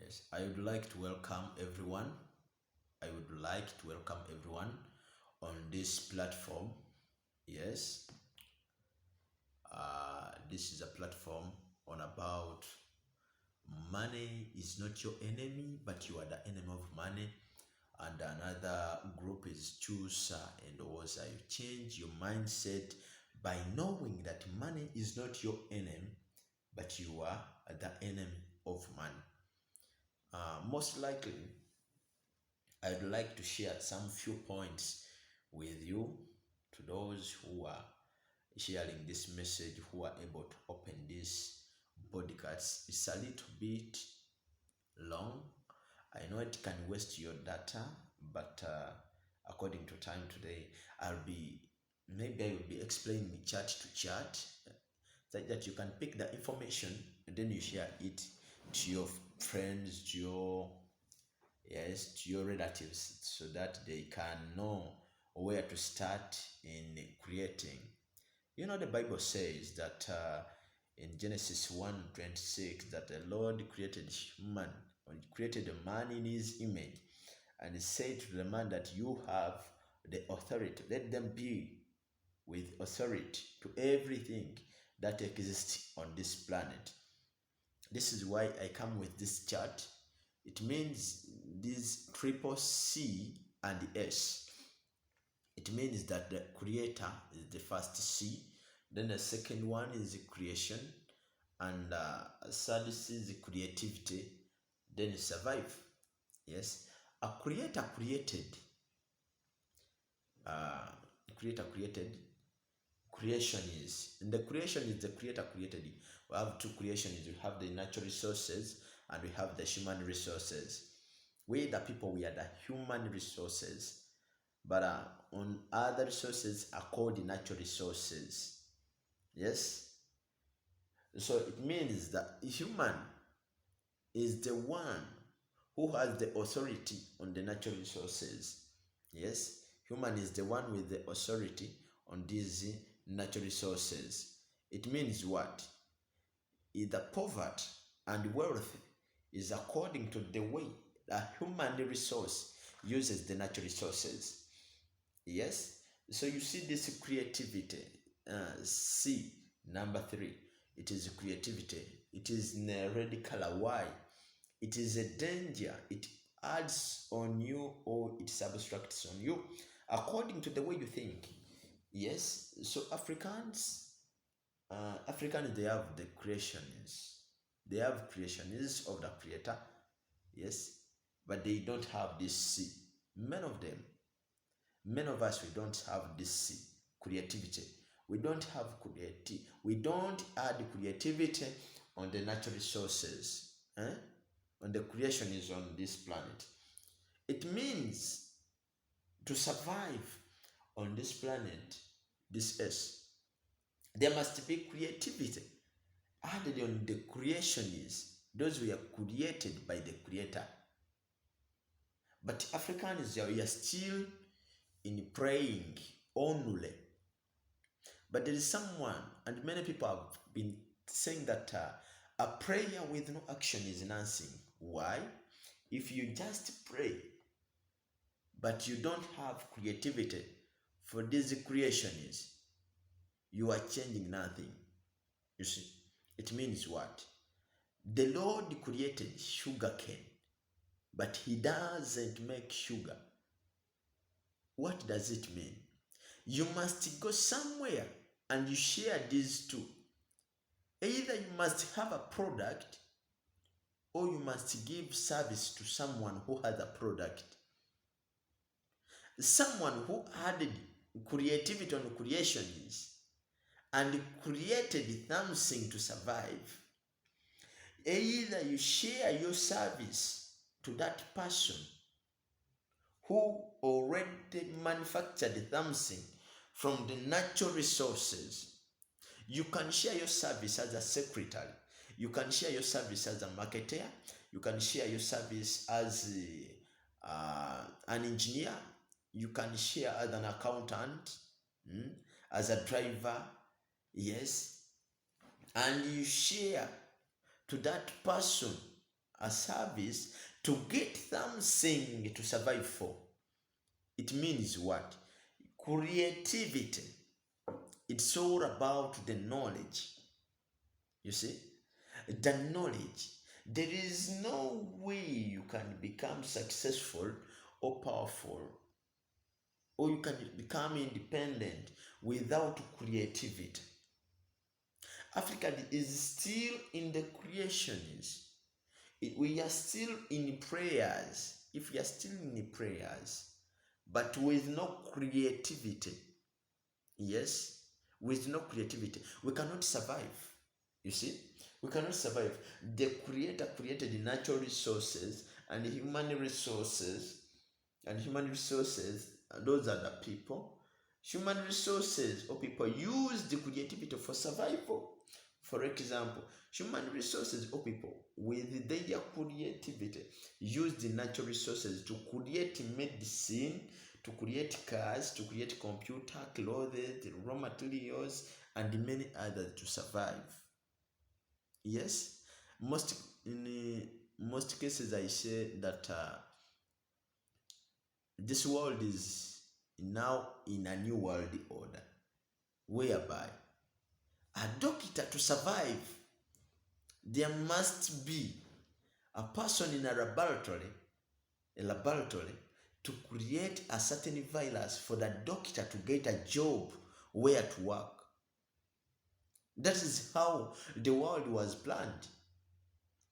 Yes, I would like to welcome everyone. I would like to welcome everyone on this platform. Yes, this is a platform on about money is not your enemy, but you are the enemy of money. And another group is choose and also you change your mindset by knowing that money is not your enemy, but you are the enemy of money. Most likely, I'd like to share some few points with you to those who are sharing this message, who are able to open this podcast. It's a little bit long. I know it can waste your data, but according to time today, maybe I will be explaining chart to chart so that you can pick the information and then you share it to your friends, to your relatives, so that they can know where to start in creating. You know, the Bible says that in Genesis 1:26 that the Lord created man, or created a man in his image, and he said to the man that you have the authority. Let them be with authority to everything that exists on this planet. This is why I come with this chart. It means this triple C and S. It means that the creator is the first C, then the second one is creation, and third C is creativity, then survive. Yes, a uh, creator created, creation is, and the creation is the creator created. We have two creations. We have the natural resources and we have the human resources. We the people, we are the human resources, but on other resources are called the natural resources. Yes, so it means that human is the one who has the authority on the natural resources. Yes, human is the one with the authority on these natural resources. It means what? Either poverty and wealth is according to the way the human resource uses the natural resources. Yes, so you see this creativity. C number 3. It is creativity. It is in a red color. Why? It is a danger. It adds on you or it subtracts on you according to the way you think. Yes, so Africans, they have the creations. They have creations of the creator. Yes, but they don't have this C. Many of them, many of us, we don't have this C, creativity. We don't have creativity. We don't add creativity on the natural resources. On the creation is on this planet. It means to survive on this planet, this earth, there must be creativity added on the creation is. Those were created by the creator. But Africans, we are still in praying only. But there is someone, and many people have been saying that a prayer with no action is nothing. Why? If you just pray, but you don't have creativity for this creation is, you are changing nothing. You see, it means what? The Lord created sugar cane, but he doesn't make sugar. What does it mean? You must go somewhere and you share these two. Either you must have a product or you must give service to someone who has a product. Someone who added creativity on creations and created something to survive. Either you share your service to that person who already manufactured something from the natural resources. You can share your service as a secretary. You can share your service as a marketer. You can share your service as an engineer. You can share as an accountant, as a driver. Yes. And you share to that person a service to get something to survive for. It means what? Creativity. It's all about the knowledge. You see? The knowledge. There is no way you can become successful or powerful, or you can become independent without creativity. Africa is still in the creations. We are still in prayers. If we are still in prayers, but with no creativity, yes, with no creativity, we cannot survive. You see, we cannot survive. The Creator created natural resources and human resources, and those are the people. Human resources or people use the creativity for survival. For example, human resources or people with their creativity use the natural resources to create medicine, to create cars, to create computer, clothes, raw materials, and many others to survive. Yes, most in most cases I say that this world is now in a new world order, whereby a doctor to survive, there must be a person in a laboratory to create a certain virus for the doctor to get a job where to work. That is how the world was planned.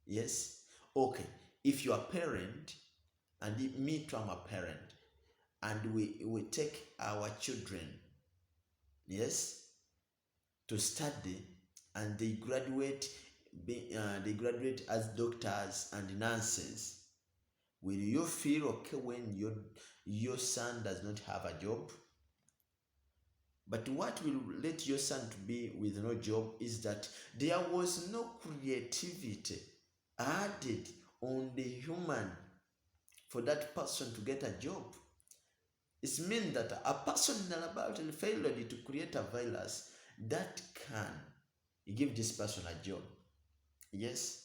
Yes. Okay. If you are a parent, and me too, I'm a parent, and we take our children, yes, to study, and they graduate as doctors and nurses. Will you feel okay when your son does not have a job? But what will let your son to be with no job is that there was no creativity added on the human for that person to get a job. It means that a person in a laboratory failed to create a virus that can give this person a job. Yes,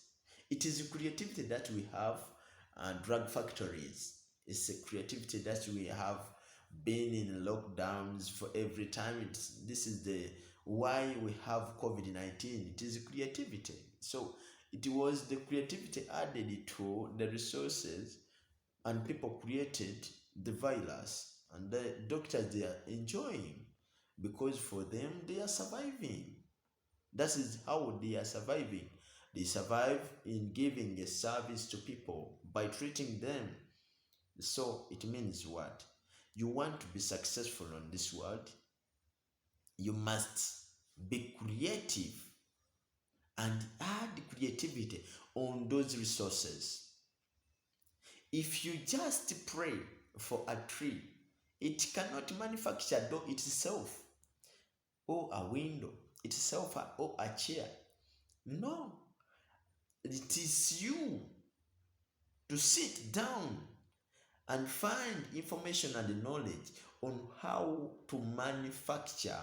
it is creativity that we have drug factories. It's a creativity that we have been in lockdowns for every time. This is the why we have COVID-19. It is creativity. So it was the creativity added to the resources, and people created the virus, and the doctors they are enjoying because for them they are surviving. That is how they are surviving. They survive in giving a service to people by treating them. So it means what? You want to be successful on this world, you must be creative and add creativity on those resources. If you just pray for a tree, it cannot manufacture door itself, or a window itself, or a chair. No, it is you to sit down and find information and knowledge on how to manufacture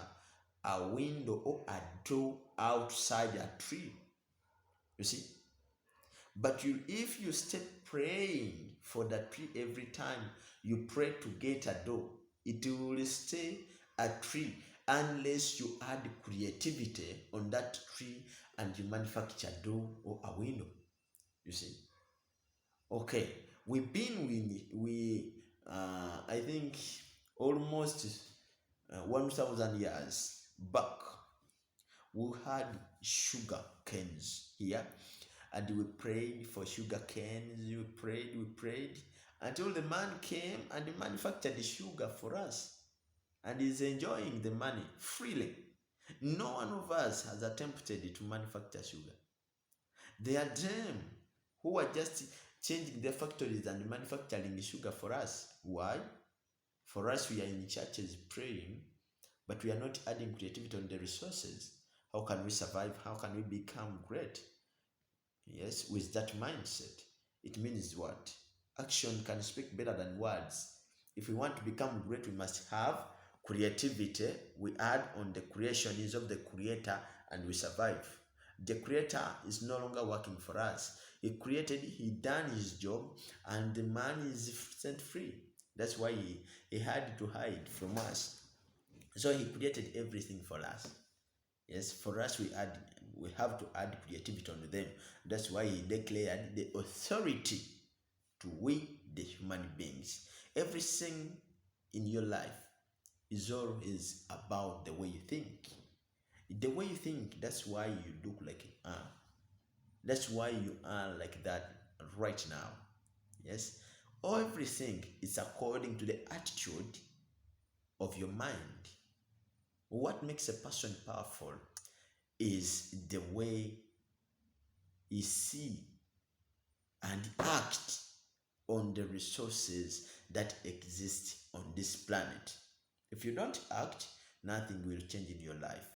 a window or a door outside a tree. You see? But if you start praying for that tree every time you pray to get a door, it will stay a tree unless you add creativity on that tree and you manufacture a door or a window. You see? Okay, we've been I think almost 1,000 years back. We had sugar canes here, and we prayed for sugar canes. We prayed until the man came and manufactured the sugar for us, and is enjoying the money freely. No one of us has attempted to manufacture sugar. They are them who are just changing their factories and manufacturing sugar for us. Why? For us, we are in churches praying, but we are not adding creativity on the resources. How can we survive? How can we become great? Yes, with that mindset, it means what? Action can speak better than words. If we want to become great, we must have creativity. We add on the creations of the Creator and we survive. The Creator is no longer working for us. He created, he done his job, and the man is set free. That's why he had to hide from us. So he created everything for us. Yes, for us we have to add creativity on them. That's why he declared the authority to we the human beings. Everything in your life is always about the way you think. The way you think, that's why you look like you are. That's why you are like that right now. Yes. Everything is according to the attitude of your mind. What makes a person powerful is the way he see and act on the resources that exist on this planet. If you don't act, nothing will change in your life.